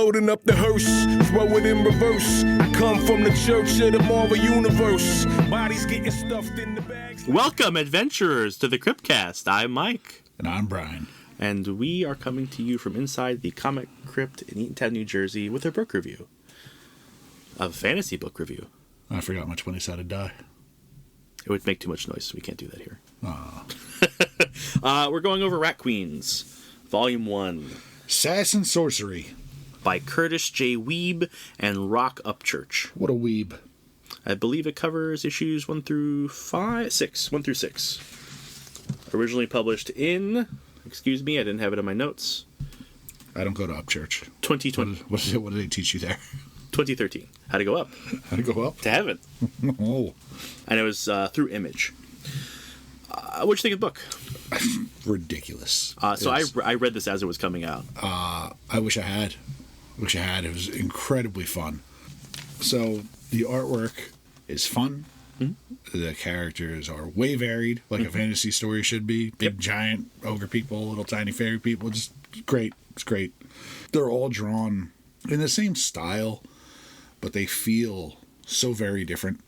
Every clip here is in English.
loading up the hearse, throw it in reverse. I come from the church of the Marvel Universe. Bodies getting stuffed in the bags. Welcome, adventurers, to the Cryptcast. I'm Mike. And I'm Brian. And we are coming to you from inside the Comic Crypt in Eatontown, New Jersey, with a book review. A fantasy book review. I forgot my 20-sided die. It would make too much noise, so we can't do that here. Aw. We're going over Rat Queens, Volume 1. Sass and Sorcery. By Kurtis J. Weibe and Roc Upchurch. What a weeb. I believe it covers issues 1 through 6. Originally published in... Excuse me, I didn't have it in my notes. I don't go to Upchurch. 2020. What did they teach you there? 2013. How to go up. How to go up? To heaven. Oh. And it was through Image. What'd you think of the book? Ridiculous. I read this as it was coming out. I wish I had. It was incredibly fun. So the artwork is fun. Mm-hmm. The characters are way varied, like a fantasy story should be. Big, giant ogre people, little tiny fairy people. Just great. It's great. They're all drawn in the same style, but they feel so very different.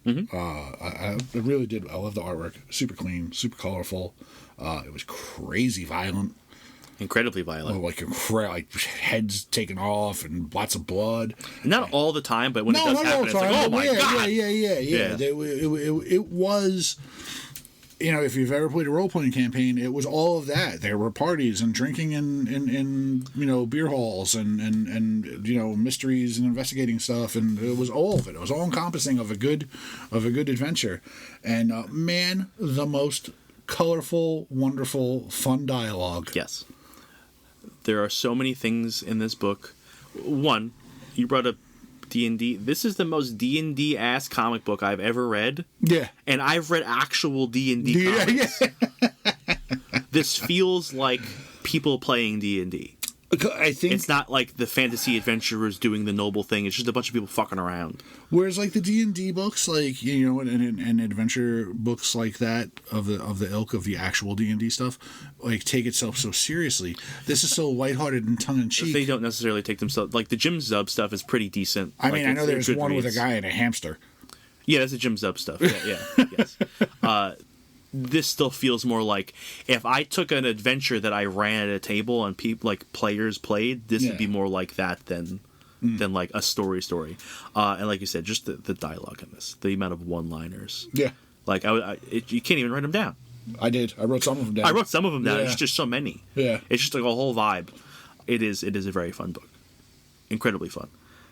Mm-hmm. I really did. I love the artwork. Super clean, super colorful. It was crazy violent. Incredibly violent. Like heads taken off and lots of blood. Not all the time, but when it does happen, it's like, oh my God. Yeah. It was, if you've ever played a role-playing campaign, it was all of that. There were parties and drinking in beer halls and mysteries and investigating stuff, and it was all of it. It was all encompassing of a good adventure. And man, the most colorful, wonderful, fun dialogue. Yes. There are so many things in this book. One, you brought up D&D. This is the most D&D ass comic book I've ever read. Yeah. And I've read actual D&D comics. Yeah. This feels like people playing D&D. I think it's not like the fantasy adventurers doing the noble thing. It's just a bunch of people fucking around. Whereas, like the D&D books, like and adventure books like that of the ilk of the actual D&D stuff, like take itself so seriously. This is so lighthearted and tongue in cheek. They don't necessarily take themselves like the Jim Zub stuff is pretty decent. I mean, I know there's one with a guy and a hamster. Yeah, that's the Jim Zub stuff. Yeah, yes. This still feels more like if I took an adventure that I ran at a table and players played, this would be more like that than like a story. And like you said, just the dialogue in this, the amount of one-liners. Yeah. Like you can't even write them down. I did. I wrote some of them down. Yeah. It's just so many. Yeah. It's just like a whole vibe. It is a very fun book. Incredibly fun.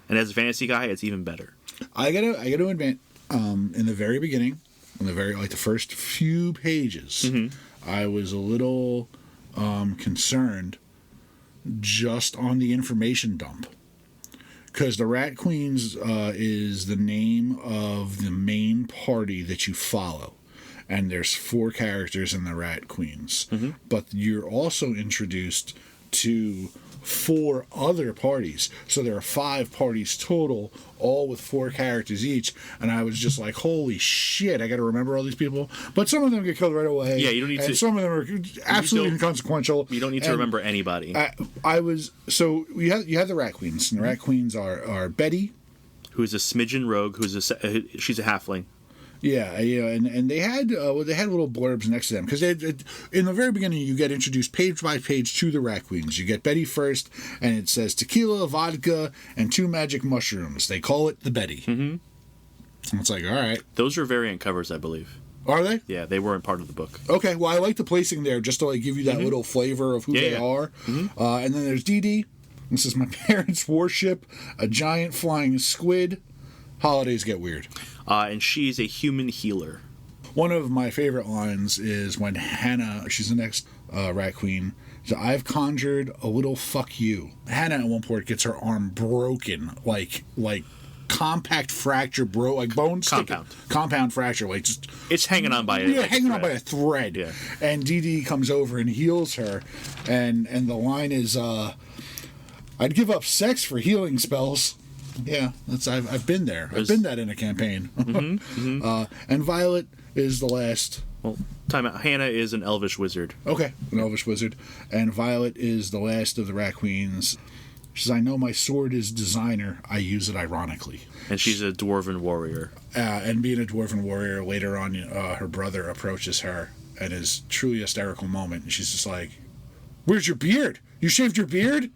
And as a fantasy guy, it's even better. I gotta admit, in the very beginning, the first few pages, I was a little concerned just on the information dump. Because the Rat Queens is the name of the main party that you follow. And there's 4 characters in the Rat Queens. Mm-hmm. But you're also introduced to 4 other parties. So there are 5 parties total, all with 4 characters each. And I was just like, holy shit, I got to remember all these people. But some of them get killed right away. Yeah, you don't need to. Some of them are absolutely inconsequential. You don't need to remember anybody. So you have the Rat Queens. And the Rat Queens are Betty, who's a smidgen rogue, she's a halfling. Yeah, and they had little blurbs next to them because in the very beginning you get introduced page by page to the Rat Queens. You get Betty first, and it says tequila, vodka, and 2 magic mushrooms. They call it the Betty. Mm-hmm. And it's like, all right. Those are variant covers, I believe. Are they? Yeah, they weren't part of the book. Okay, well I like the placing there just to give you that little flavor of who they are. Mm-hmm. And then there's Dee Dee. This is my parents' warship, a giant flying squid. Holidays get weird. And she's a human healer. One of my favorite lines is when Hannah, she's the next Rat Queen, says, I've conjured a little fuck you. Hannah at one point gets her arm broken, like compact fracture, bone compound fracture, it's hanging on by a thread. Yeah. And Dee Dee comes over and heals her, and the line is, I'd give up sex for healing spells. Yeah, I've been there. I've been that in a campaign. And Violet is the last. Well, time out. Hannah is an elvish wizard. Okay, an elvish wizard. And Violet is the last of the Rat Queens. She says, I know my sword is designer. I use it ironically. And she's a dwarven warrior. And being a dwarven warrior, later on, her brother approaches her and is truly a hysterical moment. And she's just like, where's your beard? You shaved your beard?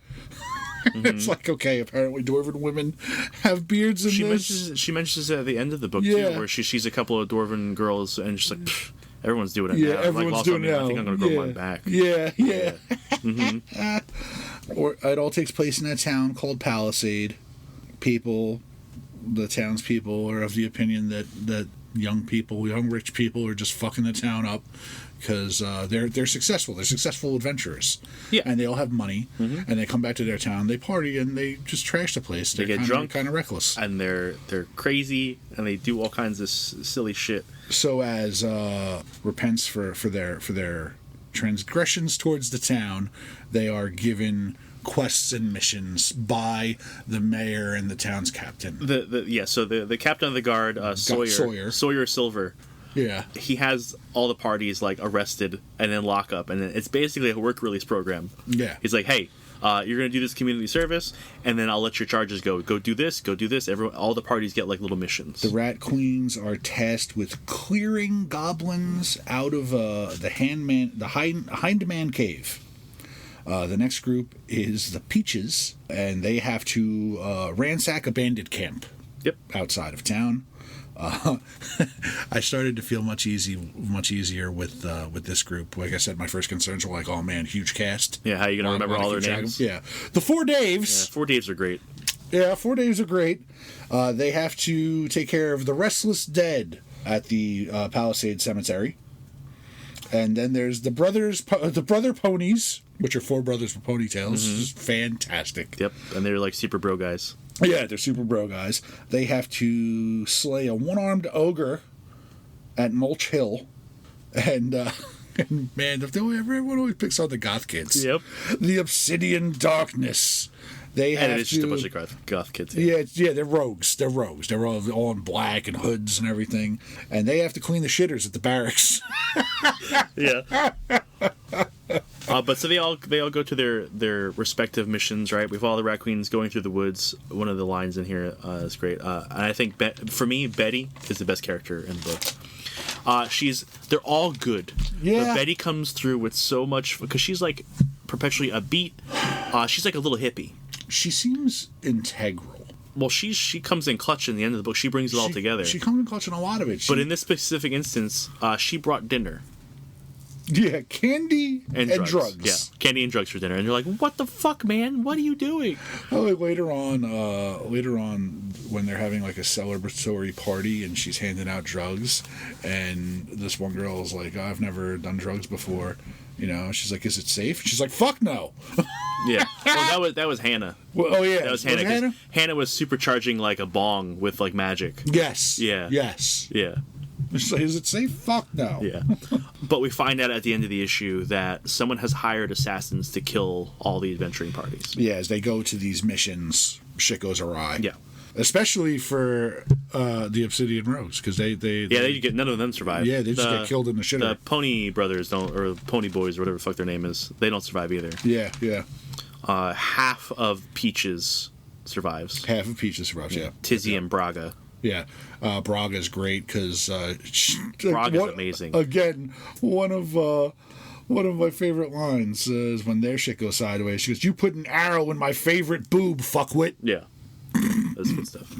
It's like, okay, apparently dwarven women have beards in this. She mentions it at the end of the book, too, where she sees a couple of dwarven girls, and she's like, everyone's doing it now. Everyone's doing it now. I think I'm going to grow mine back. Yeah. Or it all takes place in a town called Palisade. The townspeople are of the opinion that young rich people are just fucking the town up because they're successful. They're successful adventurers. Yeah. And they all have money, and they come back to their town, they party, and they just trash the place. They get drunk. Kind of reckless. And they're crazy, and they do all kinds of silly shit. So as repents for their transgressions towards the town, they are given quests and missions by the mayor and the town's captain. So the captain of the guard, Sawyer Silver. Yeah, he has all the parties like arrested and then lock up, and it's basically a work release program. Yeah, he's like, hey, you're gonna do this community service, and then I'll let your charges go. Go do this. All the parties get like little missions. The Rat Queens are tasked with clearing goblins out of the Hindman Cave. The next group is the Peaches, and they have to ransack a bandit camp. Yep, outside of town. I started to feel much easier with this group. Like I said, my first concerns were like, oh man, huge cast. Yeah, how are you gonna remember all their names? Yeah, the Four Daves. Yeah, Four Daves are great. Yeah, 4 Daves are great. They have to take care of the restless dead at the Palisade Cemetery. And then there's the brother ponies, which are 4 brothers with ponytails. This is fantastic. Yep, and they're like super bro guys. Yeah, they're super bro guys. They have to slay a one-armed ogre at Mulch Hill. And man, everyone always picks on the goth kids. Yep. The Obsidian Darkness. And it's just a bunch of goth kids. Yeah, they're rogues. They're all in black and hoods and everything. And they have to clean the shitters at the barracks. Yeah. But so they all go to their respective missions, right? We've all the Rat Queens going through the woods. One of the lines in here is great. And I think, for me, Betty is the best character in the book. They're all good. Yeah. But Betty comes through with so much, because she's like perpetually upbeat. She's like a little hippie. She seems integral. Well, she comes in clutch in the end of the book. She brings it all together. She comes in clutch in a lot of it. But in this specific instance, she brought dinner. Yeah, candy and drugs. Yeah, candy and drugs for dinner. And you're like, what the fuck, man? What are you doing? Oh, like later on, when they're having like a celebratory party and she's handing out drugs, and this one girl is like, I've never done drugs before. You know, she's like, is it safe? She's like, fuck no. Yeah. Well, that was Hannah. Well, oh yeah, that was Hannah. Hannah? Hannah was supercharging like a bong with like magic. Yes. Yeah. Yes. Yeah. She's like, is it safe? Fuck no. Yeah. But we find out at the end of the issue that someone has hired assassins to kill all the adventuring parties. Yeah, as they go to these missions, shit goes awry. Yeah. Especially for the Obsidian Rogues, because they get none of them survive. Yeah, they just get killed in the shitter. The Pony Brothers don't, or Pony Boys, or whatever the fuck their name is. They don't survive either. Yeah. Half of Peaches survives. Half of Peaches survives. Yeah. Tizzy and Braga. Yeah, Braga's great because Braga's amazing. Again, one of my favorite lines is when their shit goes sideways. She goes, "You put an arrow in my favorite boob, fuckwit." Yeah, that's good stuff.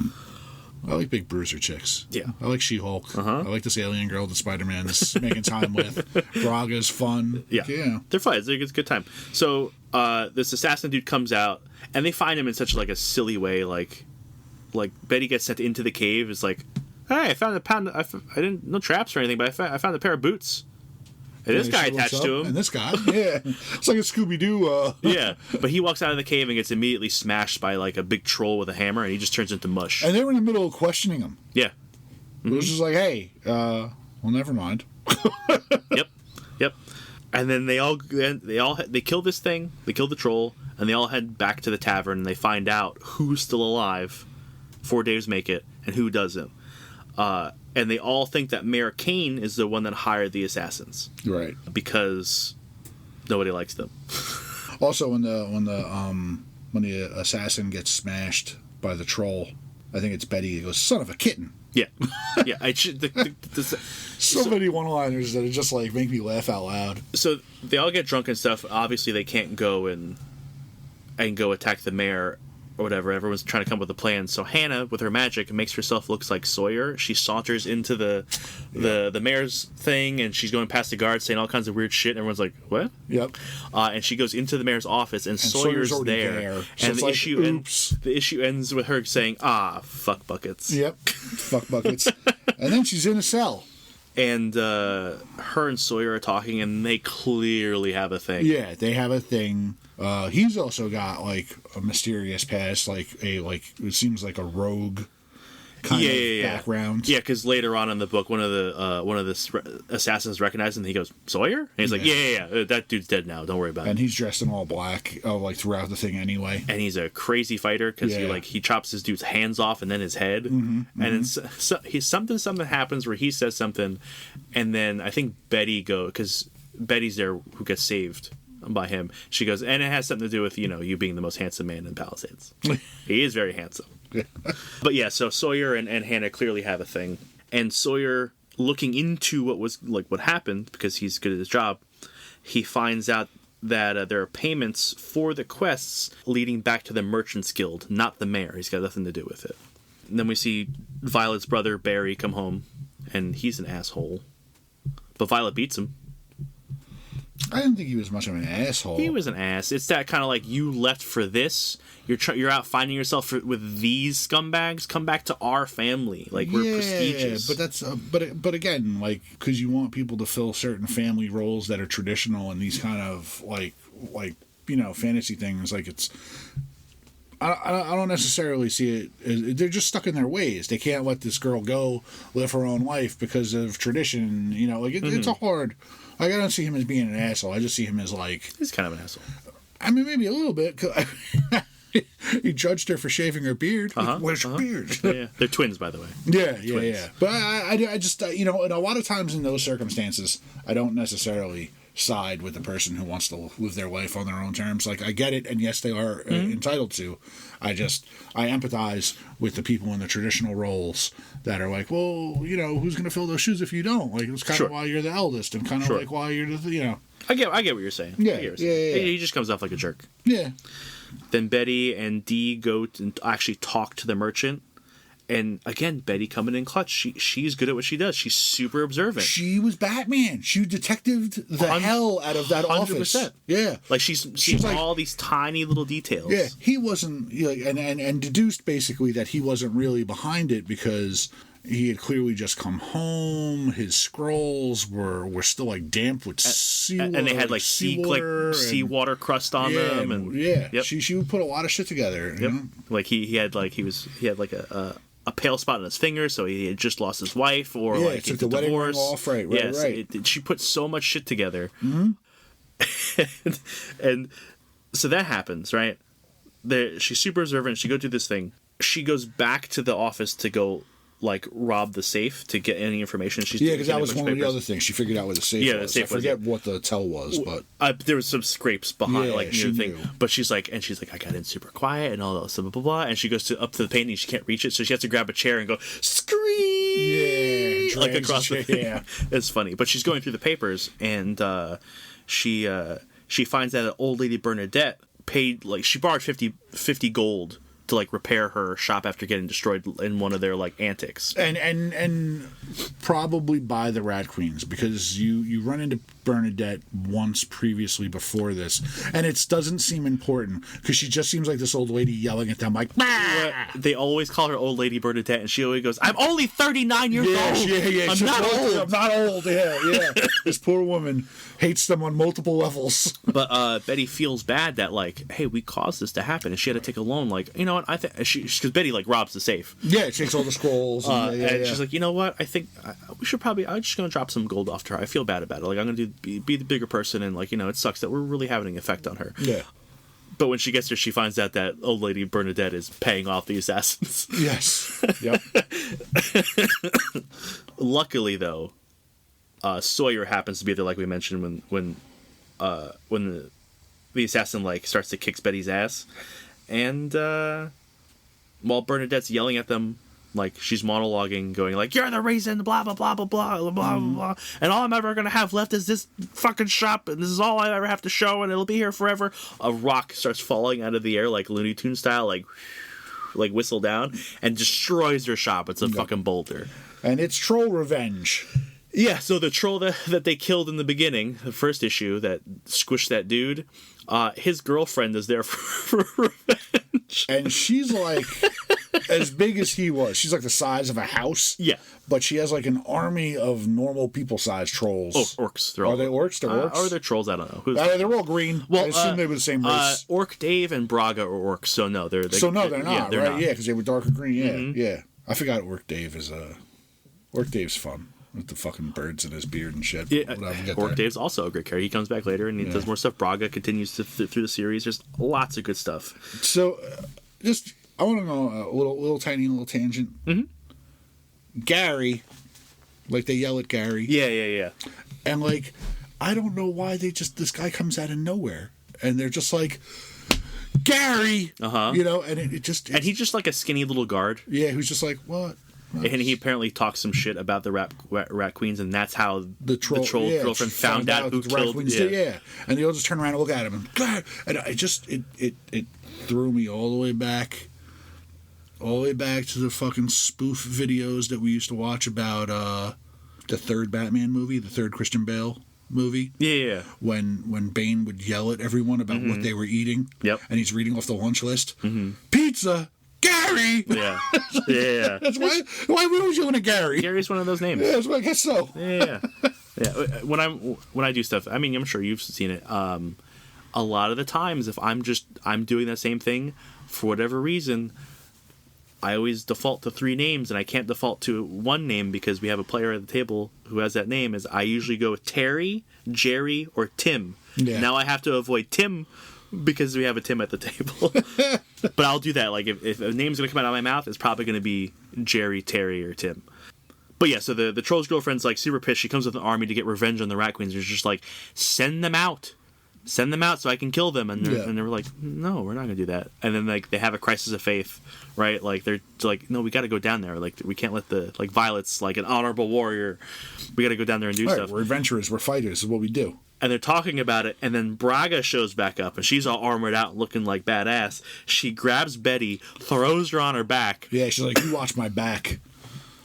I like big bruiser chicks. Yeah, I like She-Hulk. I like this alien girl that Spider-Man is making time with. Braga's fun. Yeah, they're fun. It's a good time. So this assassin dude comes out, and they find him in such like a silly way, like Betty gets sent into the cave. It's like, hey, I found a pound. I didn't no traps or anything, but I found a pair of boots. And this guy attached to him. And this guy, yeah, it's like a Scooby-Doo. Yeah, but he walks out of the cave and gets immediately smashed by like a big troll with a hammer, and he just turns into mush. And they were in the middle of questioning him. Yeah, it was just like, hey, well, never mind. Yep. And then they kill this thing. They kill the troll, and they all head back to the tavern. And they find out who's still alive. 4 days make it, and who doesn't. And they all think that Mayor Kane is the one that hired the assassins, right? Because nobody likes them. Also, when the when the assassin gets smashed by the troll. I think it's Betty. He goes, "Son of a kitten." Yeah, yeah. I should. So many one-liners that are just like make me laugh out loud. So they all get drunk and stuff. Obviously, they can't go and go attack the mayor or whatever. Everyone's trying to come up with a plan. So Hannah, with her magic, makes herself look like Sawyer. She saunters into the mayor's thing, and she's going past the guards saying all kinds of weird shit. And everyone's like, "What?" Yep. And she goes into the mayor's office, and Sawyer's already there. So And the issue ends with her saying, fuck buckets." Yep. Fuck buckets. And then she's in a cell. And her and Sawyer are talking, and they clearly have a thing. Yeah, they have a thing. He's also got like a mysterious past, like it seems like a rogue kind of background. Yeah, because later on in the book, one of the assassins recognizes him. And he goes, "Sawyer?" And he's like, "Yeah, that dude's dead now. Don't worry about it." And he's dressed in all black, like throughout the thing anyway. And he's a crazy fighter because he chops his dude's hands off and then his head. And then something happens where he says something, and then I think Betty because Betty's there who gets saved by him. She goes, and it has something to do with you being the most handsome man in Palisades. He is very handsome. But yeah, so Sawyer and Hannah clearly have a thing, and Sawyer, looking into what happened because he's good at his job, he finds out that there are payments for the quests leading back to the Merchants Guild, not the mayor. He's got nothing to do with it. And then we see Violet's brother Barry come home, and he's an asshole, but Violet beats him. I didn't think he was much of an asshole. He was an ass. It's that kind of like, you left for this. You're out finding yourself with these scumbags. Come back to our family. Like, we're prestigious. But that's but again, like, because you want people to fill certain family roles that are traditional and these kind of like fantasy things. Like, it's I don't necessarily see it. They're just stuck in their ways. They can't let this girl go live her own life because of tradition. It's a hard. Like, I don't see him as being an asshole. I just see him as like... He's kind of an asshole. I mean, maybe a little bit. He judged her for shaving her beard. Where's her beard? Yeah. They're twins, by the way. Yeah. But I just, and a lot of times in those circumstances, I don't necessarily side with the person who wants to live their life on their own terms. Like, I get it, and yes, they are entitled to. I empathize with the people in the traditional roles that are like, well, who's going to fill those shoes if you don't? Like, it's kind of why you're the eldest, and kind of like why you're the, I get what you're saying. Yeah. He just comes off like a jerk. Yeah. Then Betty and Dee go and actually talk to the merchant. And again, Betty coming in clutch. She's good at what she does. She's super observant. She was Batman. She detectived the hell out of that 100%. Office. Yeah, like she's like, all these tiny little details. Yeah, he wasn't, and deduced basically that he wasn't really behind it because he had clearly just come home. His scrolls were still like damp with seawater, and they had like seawater crust on them. And yep. She would put a lot of shit together. Yep. Like he had like a pale spot on his finger, so he had just lost his wife, or like took the wedding ring off. Right. She put so much shit together, and so that happens, right? She's super observant. She goes through this thing. She goes back to the office to go like rob the safe to get any information. Because that was one of the other things she figured out where the safe was. I forget what the tell was, but there was some scrapes behind, near the thing. But she's like, I got in super quiet and all that stuff, blah blah blah. And she goes up to the painting, she can't reach it, so she has to grab a chair and go scream, like across the thing. Yeah, it's funny. But she's going through the papers, and she finds out that old lady Bernadette paid, like, she borrowed 50 gold to like repair her shop after getting destroyed in one of their like antics, and probably by the Rat Queens, because you run into Bernadette once previously before this, and it doesn't seem important because she just seems like this old lady yelling at them like, bah! They always call her old lady Bernadette, and she always goes, "I'm only 39 years old. I'm not old. I'm not old." Yeah. This poor woman hates them on multiple levels. But Betty feels bad that like, hey, we caused this to happen, and she had to take a loan. Like, you know what? I think because Betty like robs the safe. Yeah, she takes all the scrolls. And she's like, you know what? I think we should probably. I'm just gonna drop some gold off to her. I feel bad about it. Like, I'm gonna be the bigger person, and like, it sucks that we're really having an effect on her. Yeah. But when she gets there, she finds out that old lady Bernadette is paying off the assassins. Yes. Yep. Luckily, though, Sawyer happens to be there, like we mentioned, when the assassin like starts to kick Betty's ass, And while Bernadette's yelling at them, like, she's monologuing, going like, "You're the reason, blah, blah, blah, blah, blah, blah, blah, blah, and all I'm ever going to have left is this fucking shop, and this is all I ever have to show, and it'll be here forever." A rock starts falling out of the air, like Looney Tunes style, like whistle down, and destroys her shop. It's a fucking boulder. And it's troll revenge. Yeah, so the troll that they killed in the beginning, the first issue, that squished that dude, his girlfriend is there for revenge. And she's like as big as he was. She's like the size of a house. Yeah. But she has like an army of normal people-sized trolls. Oh, orcs. Are they orcs? They're orcs? Or they're trolls, I don't know. They're all green. Well, I assume they were the same race. Orc Dave and Braga are orcs, so no, they're not. They're not, they're right? not. Yeah, because they were darker green. Yeah, yeah. I forgot Orc Dave is Orc Dave's fun. With the fucking birds in his beard and shit. Yeah, Orc Dave's also a great character. He comes back later and he does more stuff. Braga continues through the series. There's lots of good stuff. So, I want to know a little tiny little tangent. Mm-hmm. Gary, like they yell at Gary. Yeah. And like, I don't know why this guy comes out of nowhere and they're just like, Gary! You know, and and he's just like a skinny little guard. Yeah, who's just like, what? And he apparently talks some shit about the rat queens, and that's how the troll girlfriend found out who killed. And they all just turn around and look at him, and God, and it threw me all the way back to the fucking spoof videos that we used to watch about the third Batman movie, the third Christian Bale movie. Yeah. When Bane would yell at everyone about what they were eating. Yep. And he's reading off the lunch list. Pizza. Gary! Yeah. That's why was you in a Gary? Gary's one of those names. Yeah, I guess so. Yeah. When I do stuff, I mean, I'm sure you've seen it. A lot of the times, if I'm doing that same thing, for whatever reason, I always default to 3 names, and I can't default to one name because we have a player at the table who has that name. Is I usually go with Terry, Jerry, or Tim. Yeah. Now I have to avoid Tim because we have a Tim at the table. But I'll do that. Like, if a name's going to come out of my mouth, it's probably going to be Jerry, Terry, or Tim. But yeah, so the troll's girlfriend's like super pissed. She comes with an army to get revenge on the rat queens. She's just like, send them out so I can kill them. And they were like, no, we're not going to do that. And then like they have a crisis of faith, right? Like they're like, no, we got to go down there. Like we can't let Violet's like an honorable warrior. We got to go down there and do stuff. We're adventurers. We're fighters. This is what we do. And they're talking about it, and then Braga shows back up, and she's all armored out, looking like badass. She grabs Betty, throws her on her back. Yeah, she's like, you watch my back.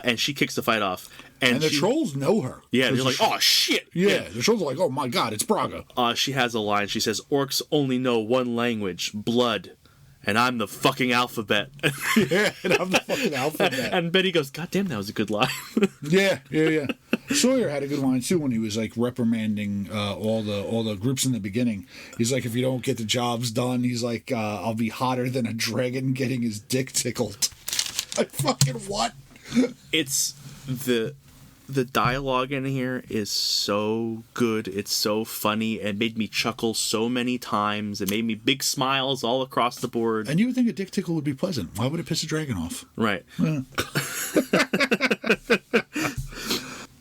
And she kicks the fight off. And the trolls know her. Yeah, they're like, oh, shit. Yeah, the trolls are like, oh, my God, it's Braga. She has a line. She says, orcs only know one language, blood. And I'm the fucking alphabet. Yeah, and I'm the fucking alphabet. And Betty goes, God damn, that was a good line. Yeah. Sawyer had a good line, too, when he was, like, reprimanding all the groups in the beginning. He's like, if you don't get the jobs done, he's like, I'll be hotter than a dragon getting his dick tickled. Like, fucking what? It's the dialogue in here is so good. It's so funny. It made me chuckle so many times. It made me big smiles all across the board. And you would think a dick tickle would be pleasant. Why would it piss a dragon off? Right. Yeah.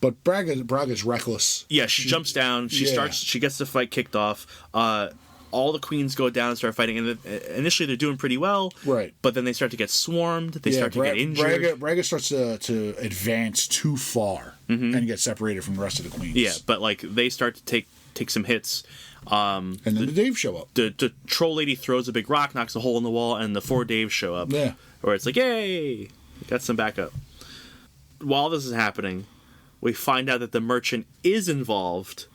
But Braga's reckless. Yeah, she jumps down. She gets the fight kicked off. All the queens go down and start fighting. And initially, they're doing pretty well. Right. But then they start to get swarmed. They start to get injured. Braga starts to advance too far and get separated from the rest of the queens. Yeah, but like they start to take some hits. And then the Daves show up. The troll lady throws a big rock, knocks a hole in the wall, and the 4 Daves show up. Yeah. Where it's like, yay! Got some backup. While this is happening, we find out that the merchant is involved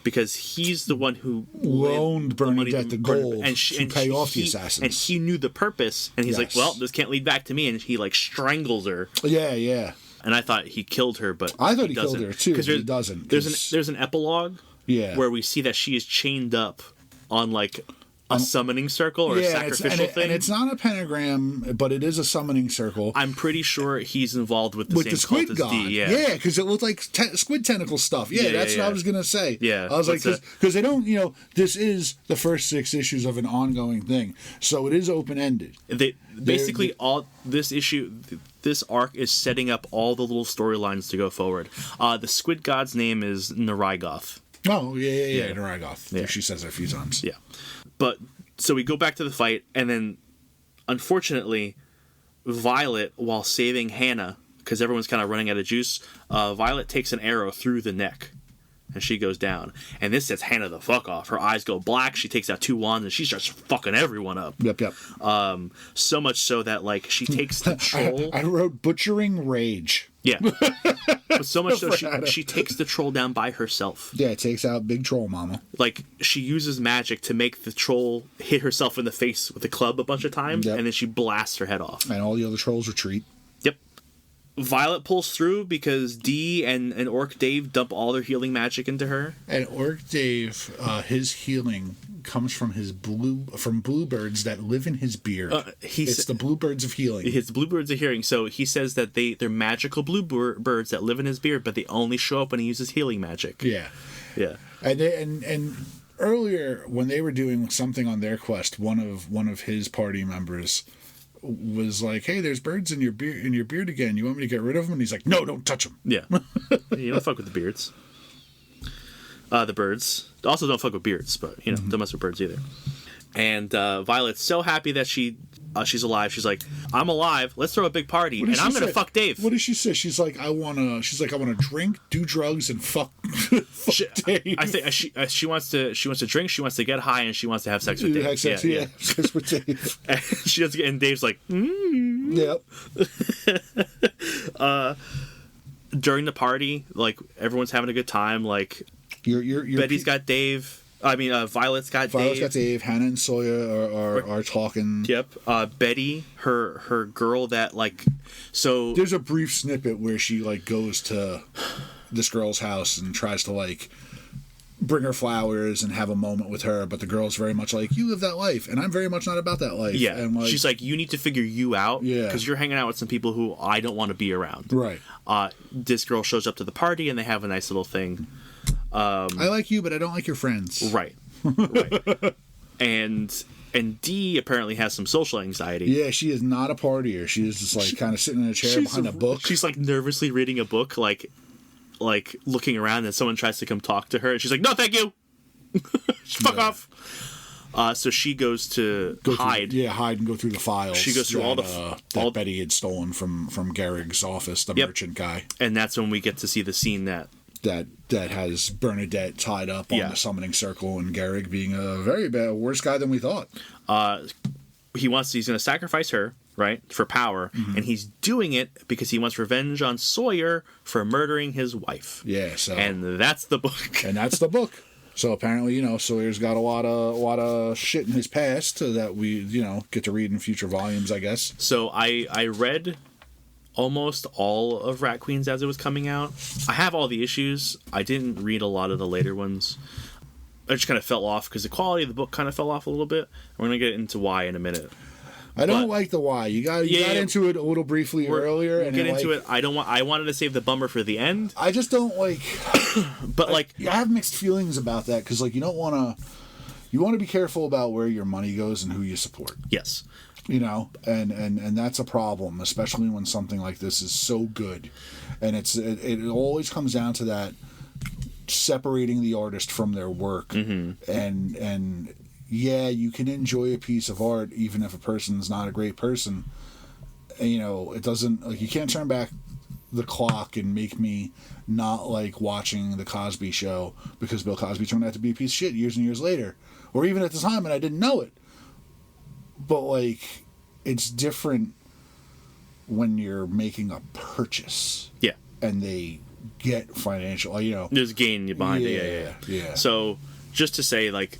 because he's the one who loaned Bernadette the gold to pay off the assassins. And he knew the purpose, and he's like, well, this can't lead back to me, and he like strangles her. Yeah. And I thought he killed her, but I thought he killed her too, but he doesn't. There's an epilogue where we see that she is chained up on like a summoning circle or a sacrificial thing. And it's not a pentagram, but it is a summoning circle. I'm pretty sure he's involved with the squid god. Yeah, because it looked like squid tentacle stuff. That's what I was going to say. Yeah. I was like, because they don't, this is the first 6 issues of an ongoing thing. So it is open-ended. All this issue... This arc is setting up all the little storylines to go forward. The squid god's name is Narigoth. Oh, yeah. Narigoth. Yeah. She says it a few times. Yeah. But, so we go back to the fight, and then unfortunately, Violet, while saving Hannah, because everyone's kind of running out of juice, Violet takes an arrow through the neck, and she goes down. And this sets Hannah the fuck off. Her eyes go black. She takes out 2 wands, and she starts fucking everyone up. Yep. So much so that, like, she takes the troll. I wrote butchering rage. Yeah. But so much so she takes the troll down by herself. Yeah, it takes out big troll mama. Like, she uses magic to make the troll hit herself in the face with a club a bunch of times, and then she blasts her head off. And all the other trolls retreat. Yep. Violet pulls through because Dee and Orc Dave dump all their healing magic into her. And Orc Dave, his healing comes from bluebirds that live in his beard. It's the bluebirds of healing. It's bluebirds of healing. So he says that they're magical bluebirds that live in his beard, but they only show up when he uses healing magic. Yeah. And earlier when they were doing something on their quest, one of his party members was like, "Hey, there's birds in your beard again. You want me to get rid of them?" And he's like, "No, don't touch them." Yeah. You don't fuck with the beards. The birds. Also don't fuck with beards, but, don't mess with birds either. And Violet's so happy that she's alive. She's like, "I'm alive. Let's throw a big party, and I'm gonna fuck Dave." What does she say? She's like, I wanna drink, do drugs, and fuck Dave. I think she wants to drink. She wants to get high, and she wants to have sex with Dave. Sex with Dave. And she does, and Dave's like, Yep. During the party, like, everyone's having a good time. Like, Betty's got Dave. Violet's got Dave. Hannah and Sawyer are talking. Yep. Betty, her girl that, like, so there's a brief snippet where she, like, goes to this girl's house and tries to, like, bring her flowers and have a moment with her, but the girl's very much like, "You live that life, and I'm very much not about that life." Yeah. And, like, she's like, "You need to figure you out, because you're hanging out with some people who I don't want to be around." Right. This girl shows up to the party, and they have a nice little thing. I like you, but I don't like your friends. Right. And Dee apparently has some social anxiety. Yeah, she is not a partier. She is just, like, kind of sitting in a chair behind a book. She's, like, nervously reading a book, like looking around, and someone tries to come talk to her, and she's like, "No, thank you." Fuck off. So she goes to hide. Hide and go through the files. She goes through that Betty had stolen from Garrig's office, the merchant guy. And that's when we get to see the scene that has Bernadette tied up on the summoning circle, and Garrig being a very worse guy than we thought. He's going to sacrifice her, right, for power, and he's doing it because he wants revenge on Sawyer for murdering his wife. Yeah, so, and that's the book. So apparently, Sawyer's got a lot of shit in his past that we, get to read in future volumes, I guess. So I read almost all of Rat Queens as it was coming out. I have all the issues. I didn't read a lot of the later ones. I just kind of fell off because the quality of the book kind of fell off a little bit. We're going to get into why in a minute. I don't like the why. You got into it a little briefly earlier. We'll get into it. I wanted to save the bummer for the end. I just don't like. But I have mixed feelings about that because, like, you don't want to. You want to be careful about where your money goes and who you support. Yes. And that's a problem, especially when something like this is so good, and it always comes down to that separating the artist from their work, and yeah, you can enjoy a piece of art even if a person's not a great person. And, it doesn't, like, you can't turn back the clock and make me not like watching The Cosby Show because Bill Cosby turned out to be a piece of shit years and years later, or even at the time and I didn't know it. But, like, it's different when you're making a purchase. Yeah. And they get financial, There's gain behind it. Yeah. So, just to say, like,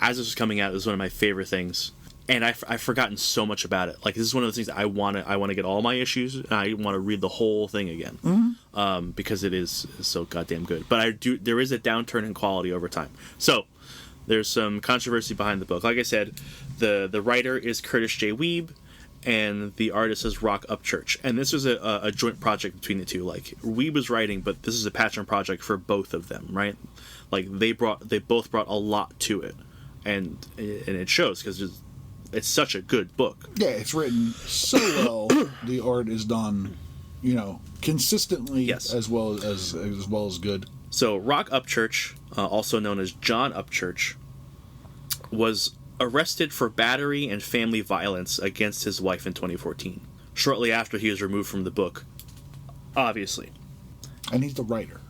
as this was coming out, it was one of my favorite things. And I've forgotten so much about it. Like, this is one of the things that I want to get all my issues, and I want to read the whole thing again. Because it is so goddamn good. But there is a downturn in quality over time. So, there's some controversy behind the book. Like I said, the writer is Kurtis J. Weibe, and the artist is Roc Upchurch. And this was a joint project between the two. Like, Weibe was writing, but this is a passion project for both of them, right? Like, they both brought a lot to it, and it shows because it's such a good book. Yeah, it's written so well. The art is done, consistently, as well as good. So Roc Upchurch, also known as John Upchurch, was arrested for battery and family violence against his wife in 2014. Shortly after he was removed from the book, obviously. And he's the writer.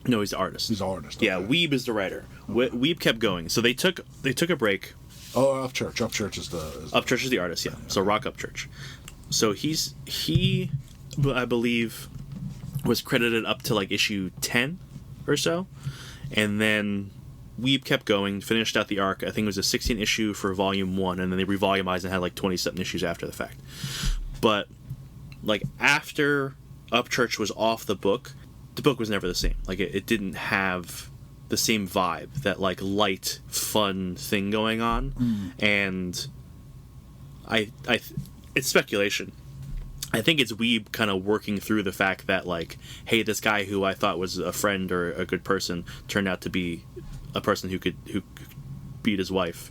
No, he's the artist. He's the artist. Yeah, okay. Weibe is the writer. Weibe kept going. So they took a break. Oh, Upchurch. Upchurch is the... Upchurch is the artist, yeah. So Roc Upchurch. So he, I believe, was credited up to like issue 10 or so. And then Weibe kept going, finished out the arc. I think it was a 16 issue for volume 1, and then they revolumized and had like 20-something issues after the fact. But like after Upchurch was off the book was never the same. Like it didn't have the same vibe, that like light, fun thing going on. And I it's speculation. I think it's Weibe kind of working through the fact that like, hey, this guy who I thought was a friend or a good person turned out to be a person who could beat his wife.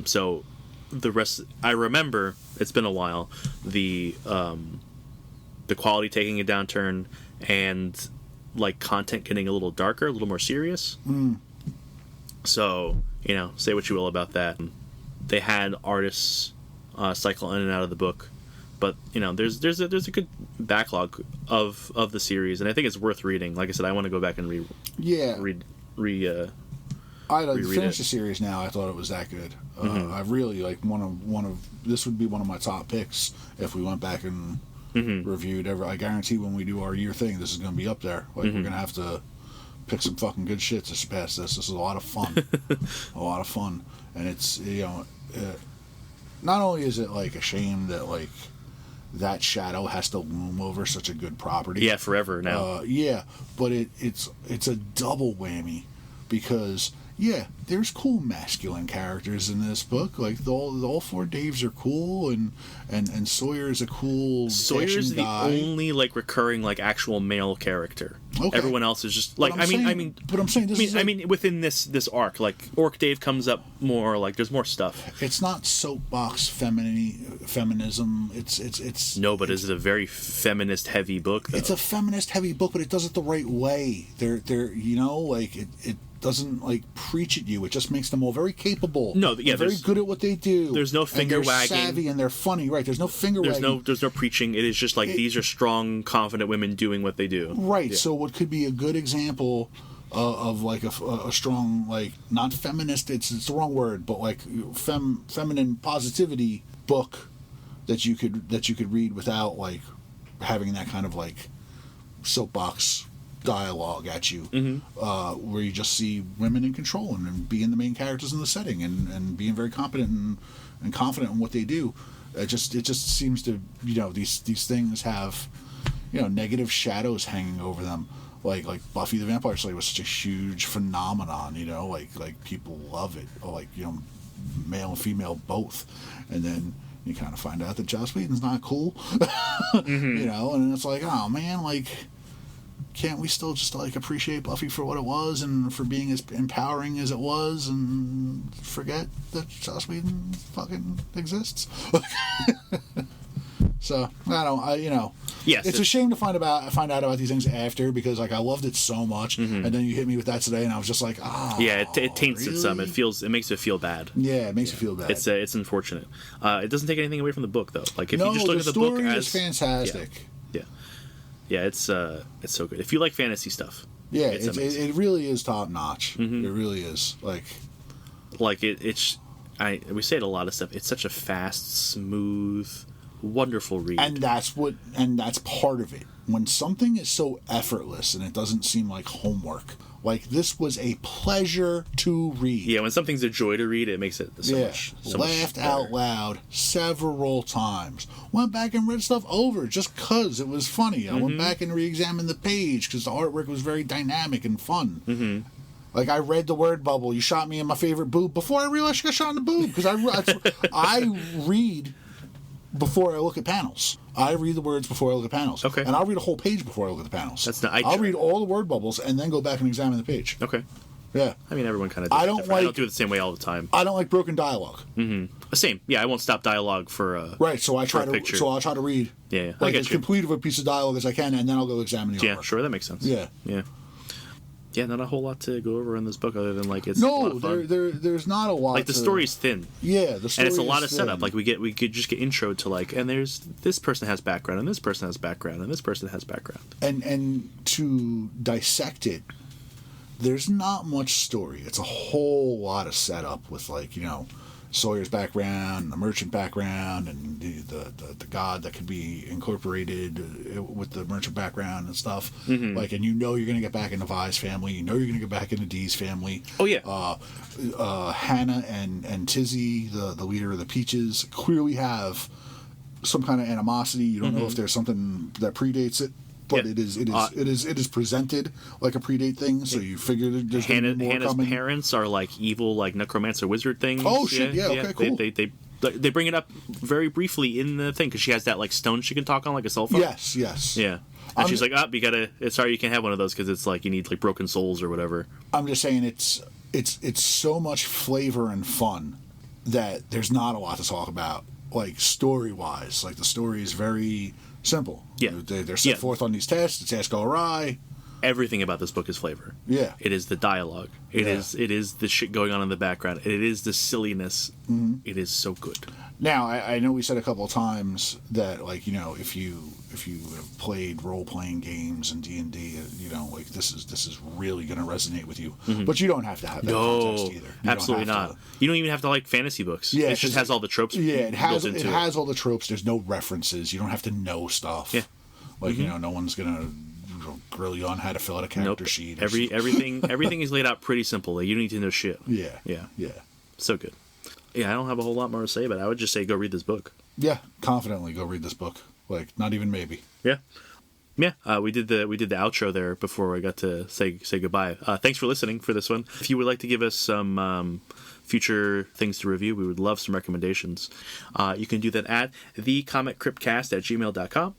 So the rest, I remember, it's been a while, the quality taking a downturn and like content getting a little darker, a little more serious. So, you know, say what you will about that. They had artists cycle in and out of the book, but you know, there's a good backlog of the series, and I think it's worth reading. Like I said, I want to go back and read I reread finished it. the series now. I thought it was that good. I really like one of this would be one of my top picks if we went back and reviewed every. I guarantee when we do our year thing, this is going to be up there. Like we're going to have to pick some fucking good shit to surpass this. This is a lot of fun, a lot of fun, and it's, you know, not only is it like a shame that like that shadow has to loom over such a good property. Yeah, forever now. Yeah, but it's a double whammy because yeah, there's cool masculine characters in this book. Like all four Daves are cool, and Sawyer's a cool. Sawyer's the guy. only like recurring like actual male character. Okay. Everyone else is just like But I'm saying within this arc, like Orc Dave comes up more. Like there's more stuff. It's not soapbox feminism. It's no, but it's a very feminist heavy book. Though. It's a feminist heavy book, but it does it the right way. They're you know, like it doesn't like preach at you. It just makes them all very capable. No, yeah, they're very good at what they do. There's no finger and they're wagging. Savvy and they're funny, right? There's no finger wagging. There's no preaching. It is just like these are strong, confident women doing what they do. Right. Yeah. So what could be a good example of like a strong, like, not feminist, it's the wrong word, but like feminine positivity book that you could read without like having that kind of like soapbox dialogue at you, where you just see women in control and being the main characters in the setting and being very competent and confident in what they do. It just seems to, you know, these things have, you know, negative shadows hanging over them. Like Buffy the Vampire Slayer was such a huge phenomenon, you know, like people love it, or like, you know, male and female both, and then you kind of find out that Joss Whedon's not cool, you know, and it's like, oh man, like, can't we still just like appreciate Buffy for what it was and for being as empowering as it was, and forget that Joss Whedon fucking exists? So you know, yes, it's a shame to find out about these things after, because like I loved it so much, and then you hit me with that today, and I was just like, yeah, it taints really? it some. It makes it feel bad. Yeah, it makes it feel bad. It's unfortunate. It doesn't take anything away from the book though. Like if you just look at the book as fantastic. Yeah, it's so good. If you like fantasy stuff, yeah, it it really is top notch. It really is. Like we say it a lot of stuff. It's such a fast, smooth, wonderful read. And that's part of it. When something is so effortless and it doesn't seem like homework, like this was a pleasure to read. Yeah, when something's a joy to read, it makes it so laughed much out loud several times. Went back and read stuff over just because it was funny. I went back and re-examined the page because the artwork was very dynamic and fun. Like, I read the word bubble. You shot me in my favorite boob before I realized you got shot in the boob, because I read before I look at panels. I read the words before I look at panels. Okay. And I'll read a whole page before I look at the panels. I'll read all the word bubbles and then go back and examine the page. Okay. Yeah. I mean, everyone kind of does it. I don't do it the same way all the time. I don't like broken dialogue. Same. Yeah, I won't stop dialogue for right. So I'll try to read I like get as you. complete of a piece of dialogue as I can, and then I'll go examine the artwork. Yeah, sure, that makes sense. Yeah. Yeah, not a whole lot to go over in this book other than like it's No, a lot of fun. there's not a lot. Like the story's thin. Yeah, the story and it's a lot is of setup. thin. Like we could just get intro to like, and there's this person has background, and this person has background, and this person has background. And to dissect it, there's not much story. It's a whole lot of setup with like, you know, Sawyer's background, the merchant background, and the god that could be incorporated with the merchant background and stuff. Mm-hmm. Like, and you know you're gonna get back into Vi's family. You know you're gonna get back into Dee's family. Oh yeah. Hannah and Tizzy, the leader of the Peaches, clearly have some kind of animosity. You don't know if there's something that predates it. But Yeah. it is presented like a predate thing, so you figure there's gonna be more Hannah's coming. parents are like evil, like necromancer wizard things. Oh, shit, yeah, okay, cool. They bring it up very briefly in the thing because she has that like stone she can talk on like a cell phone. Yes. Yeah, and she's like, you gotta. Sorry, you can't have one of those because it's like you need like broken souls or whatever. I'm just saying it's so much flavor and fun that there's not a lot to talk about, like story wise. Like the story is very simple. Yeah. They're set forth on these tests. The tests go awry. Everything about this book is flavor. Yeah. It is the dialogue. It is the shit going on in the background. It is the silliness. Mm-hmm. It is so good. Now, I know we said a couple of times that, like, you know, if you have played role playing games and D&D, you know, like this is really going to resonate with you. Mm-hmm. But you don't have to have that context either. You Absolutely not. You don't even have to like fantasy books. Yeah, it just has all the tropes. Yeah, it has built into it has all the tropes. There's no references. You don't have to know stuff. Yeah, like you know, no one's gonna grill you on how to fill out a character sheet. Everything is laid out pretty simple. Like, you don't need to know shit. Yeah. So good. Yeah, I don't have a whole lot more to say, but I would just say go read this book. Yeah, confidently go read this book. Like, not even maybe. Yeah. We did the outro there before I got to say goodbye. Thanks for listening for this one. If you would like to give us some future things to review, we would love some recommendations. You can do that at thecomiccryptcast@gmail.com.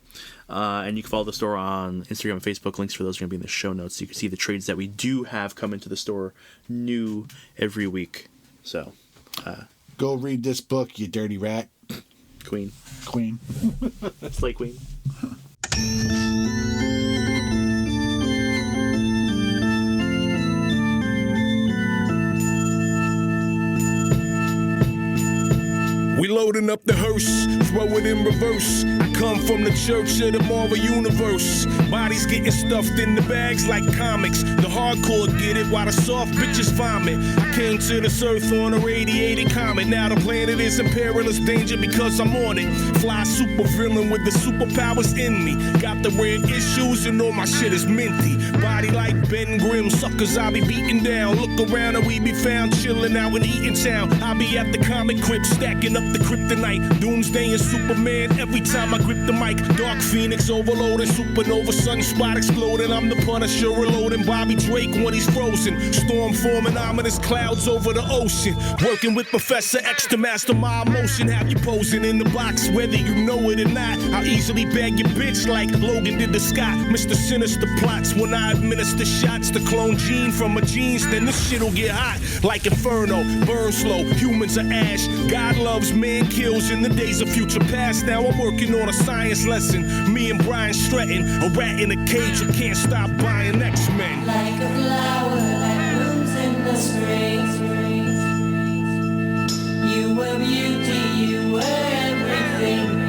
And you can follow the store on Instagram and Facebook. Links for those are going to be in the show notes. You can see the trades that we do have come into the store new every week. So go read this book, you dirty rat. Queen. Slay Queen. We loading up the hearse, throw it in reverse. I come from the church of the Marvel Universe. Bodies getting stuffed in the bags like comics. The hardcore get it while the soft bitches vomit. I came to this earth on a radiated comet. Now the planet is in perilous danger because I'm on it. Fly super villain with the superpowers in me. Got the rare issues and all my shit is minty. Body like Ben Grimm, suckers I be beating down. Look around and we be found chilling out in Eatontown. I be at the comic crypt stacking up the kryptonite. Doomsday and Superman every time I grip the mic. Dark Phoenix overloading, supernova sunspot exploding. I'm the Punisher reloading Bobby Drake when he's frozen. Storm forming ominous clouds over the ocean. Working with Professor X to master my emotion. Have you posing in the box whether you know it or not. I'll easily bag your bitch like Logan did to Scott. Mr. Sinister plots when I administer shots to clone Gene from a jeans. Then this shit'll get hot like Inferno. Burn slow, humans are ash. God loves man kills in the days of future past. Now I'm working on a science lesson. Me and Brian Stratton, a rat in a cage who can't stop buying X-Men. Like a flower that blooms in the spring. You were beauty, you were everything.